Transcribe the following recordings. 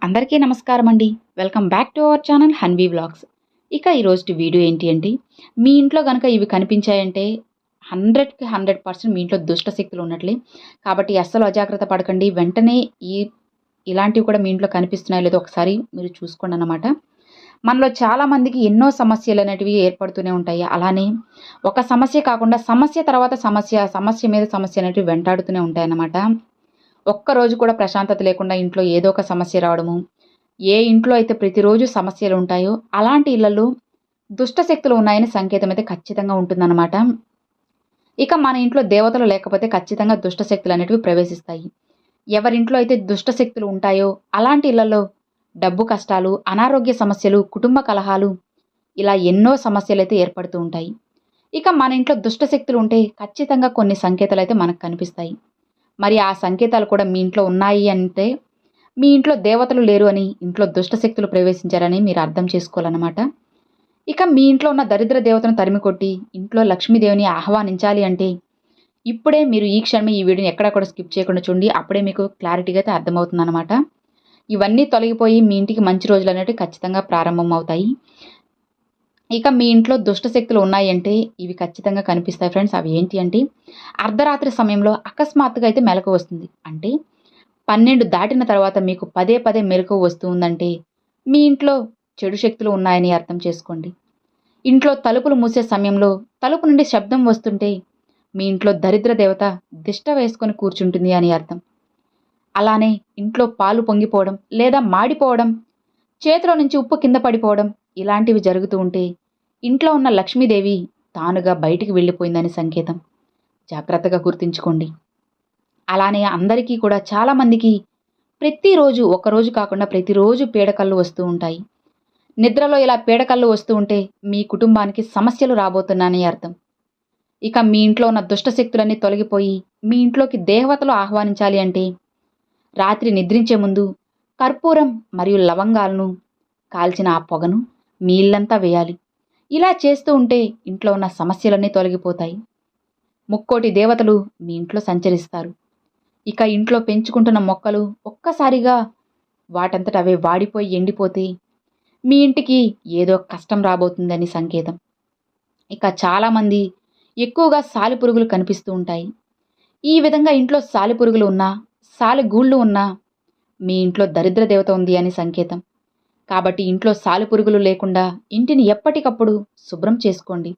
అందరికీ నమస్కారం అండి. Welcome back to our channel Hanvi vlogs. ఇక ఈరోజు వీడియో ఏంటి అంటే, మీ ఇంట్లో గనక ఇవి కనిపించాయంటే 100కి 100% మీ ఇంట్లో దుష్ట శక్తులు ఉన్నట్లే. కాబట్టి అస్సలు అజాగ్రత్త పడకండి. వెంటనే ఇలాంటివి కూడా మీ ఇంట్లో కనిపిస్తున్నాయో లేదో ఒకసారి మీరు చూసుకోండనమాట. మనలో చాలామందికి ఎన్నో సమస్యలనేటివి ఏర్పడుతూనే ఉంటాయి. అలానే ఒక సమస్య కాకుండా సమస్య తర్వాత సమస్య, సమస్య మీద సమస్య అనేటివి వెంటాడుతూనే ఉంటాయన్నమాట. ఒక్కరోజు కూడా ప్రశాంతత లేకుండా ఇంట్లో ఏదో ఒక సమస్య రావడము. ఏ ఇంట్లో అయితే ప్రతిరోజు సమస్యలు ఉంటాయో అలాంటి ఇళ్లలో దుష్ట శక్తులు ఉన్నాయని సంకేతం అయితే ఖచ్చితంగా ఉంటుందన్నమాట. ఇక మన ఇంట్లో దేవతలు లేకపోతే ఖచ్చితంగా దుష్ట శక్తులు అనేటివి ప్రవేశిస్తాయి. ఎవరింట్లో అయితే దుష్ట శక్తులు ఉంటాయో అలాంటి ఇళ్లలో డబ్బు కష్టాలు, అనారోగ్య సమస్యలు, కుటుంబ కలహాలు ఇలా ఎన్నో సమస్యలైతే ఏర్పడుతూ ఉంటాయి. ఇక మన ఇంట్లో దుష్ట శక్తులు ఉంటే ఖచ్చితంగా కొన్ని సంకేతాలైతే మనకు కనిపిస్తాయి. మరి ఆ సంకేతాలు కూడా మీ ఇంట్లో ఉన్నాయి అంటే మీ ఇంట్లో దేవతలు లేరు అని, ఇంట్లో దుష్ట శక్తులు ప్రవేశించారని మీరు అర్థం చేసుకోవాలన్నమాట. ఇక మీ ఇంట్లో ఉన్న దరిద్ర దేవతను తరిమికొట్టి ఇంట్లో లక్ష్మీదేవిని ఆహ్వానించాలి అంటే ఇప్పుడే మీరు ఈ క్షణమే ఈ వీడియోని ఎక్కడా కూడా స్కిప్ చేయకుండా చూడండి. అప్పుడే మీకు క్లారిటీగా అయితే అర్థమవుతుందన్నమాట. ఇవన్నీ తొలగిపోయి మీ ఇంటికి మంచి రోజులు అనేవి ఖచ్చితంగా ప్రారంభం అవుతాయి. ఇక మీ ఇంట్లో దుష్ట శక్తులు ఉన్నాయంటే ఇవి ఖచ్చితంగా కనిపిస్తాయి ఫ్రెండ్స్. అవి ఏంటి అంటే అర్ధరాత్రి సమయంలో అకస్మాత్తుగా అయితే మెలకువ వస్తుంది. అంటే 12 దాటిన తర్వాత మీకు పదే పదే మెలకువ వస్తూ ఉందంటే మీ ఇంట్లో చెడు శక్తులు ఉన్నాయని అర్థం చేసుకోండి. ఇంట్లో తలుపులు మూసే సమయంలో తలుపు నుండి శబ్దం వస్తుంటే మీ ఇంట్లో దరిద్ర దేవత దిష్ట వేసుకొని కూర్చుంటుంది అని అర్థం. అలానే ఇంట్లో పాలు పొంగిపోవడం లేదా మాడిపోవడం, చేతిలో నుంచి ఉప్పు కింద పడిపోవడం ఇలాంటివి జరుగుతూ ఉంటే ఇంట్లో ఉన్న లక్ష్మీదేవి తానుగా బయటికి వెళ్ళిపోయిందని సంకేతం. జాగ్రత్తగా గుర్తుంచుకోండి. అలానే అందరికీ కూడా చాలామందికి ప్రతిరోజు ఒకరోజు కాకుండా ప్రతిరోజు పీడకళ్ళు వస్తూ ఉంటాయి. నిద్రలో ఇలా పీడకళ్ళు వస్తూ ఉంటే మీ కుటుంబానికి సమస్యలు రాబోతున్నాయని అర్థం. ఇక మీ ఇంట్లో ఉన్న దుష్ట శక్తులన్నీ తొలగిపోయి మీ ఇంట్లోకి దేవతలు ఆహ్వానించాలి అంటే రాత్రి నిద్రించే ముందు కర్పూరం మరియు లవంగాలను కాల్చిన ఆ పొగను మీ ఇల్లంతా వేయాలి. ఇలా చేస్తూ ఉంటే ఇంట్లో ఉన్న సమస్యలన్నీ తొలగిపోతాయి. ముక్కోటి దేవతలు మీ ఇంట్లో సంచరిస్తారు. ఇక ఇంట్లో పెంచుకుంటున్న మొక్కలు ఒక్కసారిగా వాటంతట అవే వాడిపోయి ఎండిపోతే మీ ఇంటికి ఏదో కష్టం రాబోతుందని సంకేతం. ఇక చాలామంది ఎక్కువగా సాలిపురుగులు కనిపిస్తూ ఉంటాయి. ఈ విధంగా ఇంట్లో సాలిపురుగులు ఉన్నా, సాలిగూళ్ళు ఉన్నా మీ ఇంట్లో దరిద్ర దేవత ఉంది అని సంకేతం. కాబట్టి ఇంట్లో సాలిపురుగులు లేకుండా ఇంటిని ఎప్పటికప్పుడు శుభ్రం చేసుకోండి.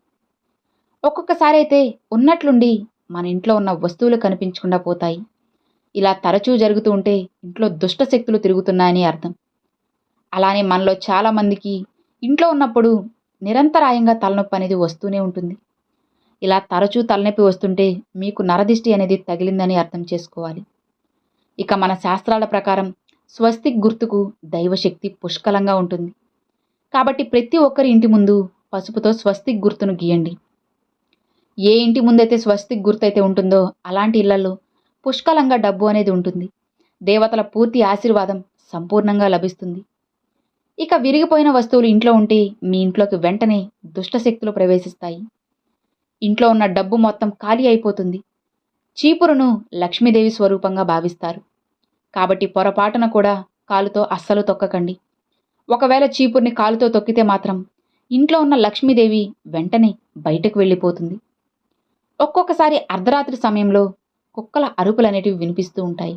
ఒక్కొక్కసారి అయితే ఉన్నట్లుండి మన ఇంట్లో ఉన్న వస్తువులు కనిపించకుండా పోతాయి. ఇలా తరచూ జరుగుతూ ఉంటే ఇంట్లో దుష్ట శక్తులు తిరుగుతున్నాయని అర్థం. అలానే మనలో చాలామందికి ఇంట్లో ఉన్నప్పుడు నిరంతరాయంగా తలనొప్పి అనేది వస్తూనే ఉంటుంది. ఇలా తరచూ తలనొప్పి వస్తుంటే మీకు నరదిష్టి అనేది తగిలిందని అర్థం చేసుకోవాలి. ఇక మన శాస్త్రాల ప్రకారం స్వస్తిక్ గుర్తుకు దైవశక్తి పుష్కలంగా ఉంటుంది. కాబట్టి ప్రతి ఒక్కరి ఇంటి ముందు పసుపుతో స్వస్తిక్ గుర్తును గీయండి. ఏ ఇంటి ముందైతే స్వస్తిక్ గుర్తు అయితే ఉంటుందో అలాంటి ఇళ్లలో పుష్కలంగా డబ్బు అనేది ఉంటుంది. దేవతల పూర్తి ఆశీర్వాదం సంపూర్ణంగా లభిస్తుంది. ఇక విరిగిపోయిన వస్తువులు ఇంట్లో ఉంటే మీ ఇంట్లోకి వెంటనే దుష్ట శక్తులు ప్రవేశిస్తాయి. ఇంట్లో ఉన్న డబ్బు మొత్తం ఖాళీ అయిపోతుంది. చీపురును లక్ష్మీదేవి స్వరూపంగా భావిస్తారు. కాబట్టి పొరపాటున కూడా కాలుతో అస్సలు తొక్కకండి. ఒకవేళ చీపుర్ని కాలుతో తొక్కితే మాత్రం ఇంట్లో ఉన్న లక్ష్మీదేవి వెంటనే బయటకు వెళ్ళిపోతుంది. ఒక్కొక్కసారి అర్ధరాత్రి సమయంలో కుక్కల అరుపులనేటివి వినిపిస్తూ ఉంటాయి.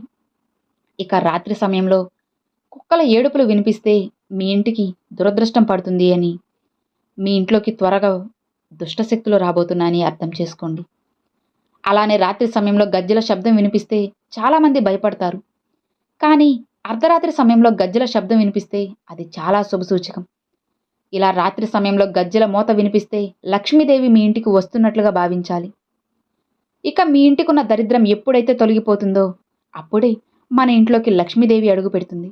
ఇక రాత్రి సమయంలో కుక్కల ఏడుపులు వినిపిస్తే మీ ఇంటికి దురదృష్టం పడుతుంది అని, మీ ఇంట్లోకి త్వరగా దుష్టశక్తులు రాబోతున్నాయని అర్థం చేసుకోండి. అలానే రాత్రి సమయంలో గజ్జెల శబ్దం వినిపిస్తే చాలామంది భయపడతారు. కానీ అర్ధరాత్రి సమయంలో గజ్జెల శబ్దం వినిపిస్తే అది చాలా శుభసూచకం. ఇలా రాత్రి సమయంలో గజ్జెల మోత వినిపిస్తే లక్ష్మీదేవి మీ ఇంటికి వస్తున్నట్లుగా భావించాలి. ఇక మీ ఇంటికున్న దరిద్రం ఎప్పుడైతే తొలగిపోతుందో అప్పుడే మన ఇంట్లోకి లక్ష్మీదేవి అడుగు పెడుతుంది.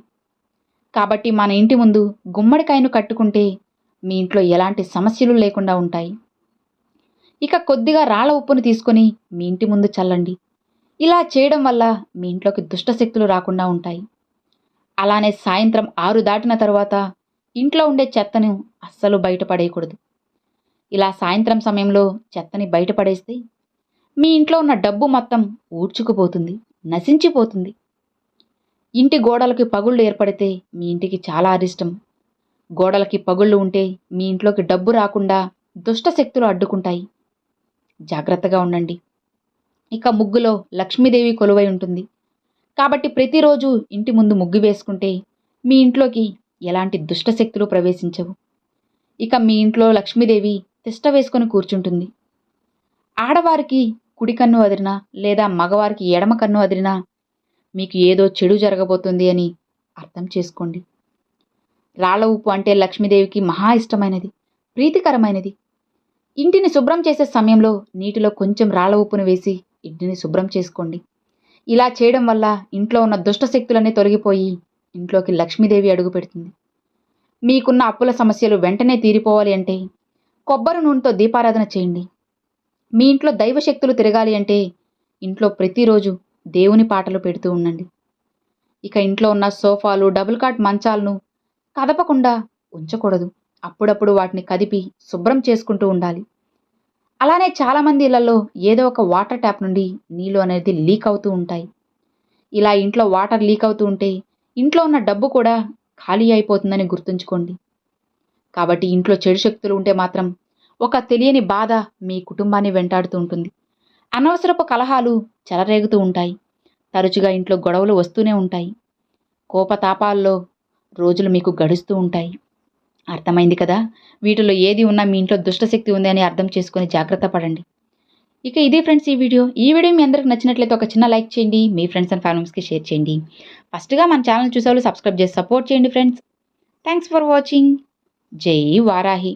కాబట్టి మన ఇంటి ముందు గుమ్మడికాయను కట్టుకుంటే మీ ఇంట్లో ఎలాంటి సమస్యలు లేకుండా ఉంటాయి. ఇక కొద్దిగా రాళ్ళ ఉప్పును తీసుకొని మీ ఇంటి ముందు చల్లండి. ఇలా చేయడం వల్ల మీ ఇంట్లోకి దుష్టశక్తులు రాకుండా ఉంటాయి. అలానే సాయంత్రం 6 దాటిన తర్వాత ఇంట్లో ఉండే చెత్తను అస్సలు బయటపడేయకూడదు. ఇలా సాయంత్రం సమయంలో చెత్తని బయటపడేస్తే మీ ఇంట్లో ఉన్న డబ్బు మొత్తం ఊడ్చుకుపోతుంది, నశించిపోతుంది. ఇంటి గోడలకి పగుళ్ళు ఏర్పడితే మీ ఇంటికి చాలా అరిష్టం. గోడలకి పగుళ్ళు ఉంటే మీ ఇంట్లోకి డబ్బు రాకుండా దుష్ట శక్తులు అడ్డుకుంటాయి. జాగ్రత్తగా ఉండండి. ఇక ముగ్గులో లక్ష్మీదేవి కొలువై ఉంటుంది. కాబట్టి ప్రతిరోజు ఇంటి ముందు ముగ్గు వేసుకుంటే మీ ఇంట్లోకి ఎలాంటి దుష్ట శక్తులు ప్రవేశించవు. ఇక మీ ఇంట్లో లక్ష్మీదేవి తిష్ట వేసుకొని కూర్చుంటుంది. ఆడవారికి కుడి కన్ను అదిరినా లేదా మగవారికి ఎడమ కన్ను అదిరినా మీకు ఏదో చెడు జరగబోతుంది అని అర్థం చేసుకోండి. రాళ్ళ ఉప్పు అంటే లక్ష్మీదేవికి మహా ఇష్టమైనది, ప్రీతికరమైనది. ఇంటిని శుభ్రం చేసే సమయంలో నీటిలో కొంచెం రాళ్ళ ఉప్పును వేసి ఇంటిని శుభ్రం చేసుకోండి. ఇలా చేయడం వల్ల ఇంట్లో ఉన్న దుష్ట శక్తులన్నీ తొలగిపోయి ఇంట్లోకి లక్ష్మీదేవి అడుగు పెడుతుంది. మీకున్న అప్పుల సమస్యలు వెంటనే తీరిపోవాలి అంటే కొబ్బరి నూనెతో దీపారాధన చేయండి. మీ ఇంట్లో దైవశక్తులు తిరగాలి అంటే ఇంట్లో ప్రతిరోజు దేవుని పాటలు పెడుతూ ఉండండి. ఇక ఇంట్లో ఉన్న సోఫాలు, డబుల్ కాట్ మంచాలను కదపకుండా ఉంచకూడదు. అప్పుడప్పుడు వాటిని కదిపి శుభ్రం చేసుకుంటూ ఉండాలి. అలానే చాలామంది ఇళ్లలో ఏదో ఒక వాటర్ ట్యాప్ నుండి నీళ్లు అనేది లీక్ అవుతూ ఉంటాయి. ఇలా ఇంట్లో వాటర్ లీక్ అవుతూ ఉంటే ఇంట్లో ఉన్న డబ్బు కూడా ఖాళీ అయిపోతుందని గుర్తుంచుకోండి. కాబట్టి ఇంట్లో చెడు శక్తులు ఉంటే మాత్రం ఒక తెలియని బాధ మీ కుటుంబాన్ని వెంటాడుతూ ఉంటుంది. అనవసరపు కలహాలు చెలరేగుతూ ఉంటాయి. తరచుగా ఇంట్లో గొడవలు వస్తూనే ఉంటాయి. కోపతాపాల్లో రోజులు మీకు గడుస్తూ ఉంటాయి. అర్థమైంది కదా? వీటిలో ఏది ఉన్నా మీ ఇంట్లో దుష్టశక్తి ఉంది అని అర్థం చేసుకొని జాగ్రత్త పడండి. ఇక ఇదే ఫ్రెండ్స్ ఈ వీడియో మీ అందరికి నచ్చినట్లయితే ఒక చిన్న లైక్ చేయండి. మీ ఫ్రెండ్స్ అండ్ ఫ్యామిలీస్కి షేర్ చేయండి. ఫస్ట్గా మన ఛానల్ చూసేవాళ్ళు సబ్స్క్రైబ్ చేసి సపోర్ట్ చేయండి ఫ్రెండ్స్. Thanks for watching. జై వారాహి.